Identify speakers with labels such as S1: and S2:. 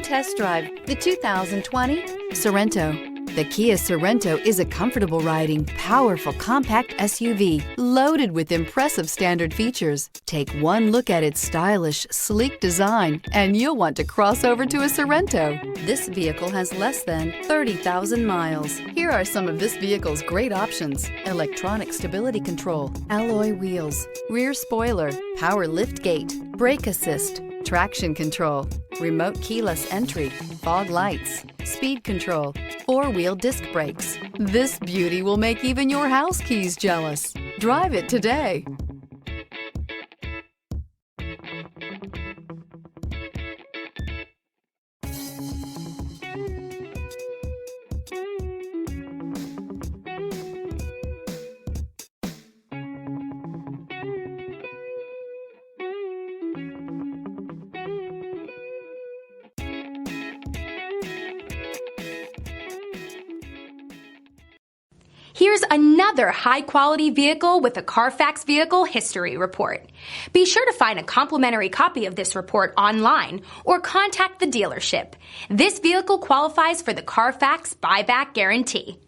S1: test drive the 2020 Sorento. The Kia Sorento is a comfortable riding, powerful compact SUV loaded with impressive standard features. Take one look at its stylish, sleek design and you'll want to cross over to a Sorento. This vehicle has less than 30,000 miles. Here are some of this vehicle's great options: electronic stability control, alloy wheels, rear spoiler, power lift gate, brake assist, traction control, remote keyless entry, fog lights, speed control, four-wheel disc brakes. This beauty will make even your house keys jealous. Drive it today.
S2: Here's another high-quality vehicle with a Carfax Vehicle History Report. Be sure to find a complimentary copy of this report online or contact the dealership. This vehicle qualifies for the Carfax Buyback Guarantee.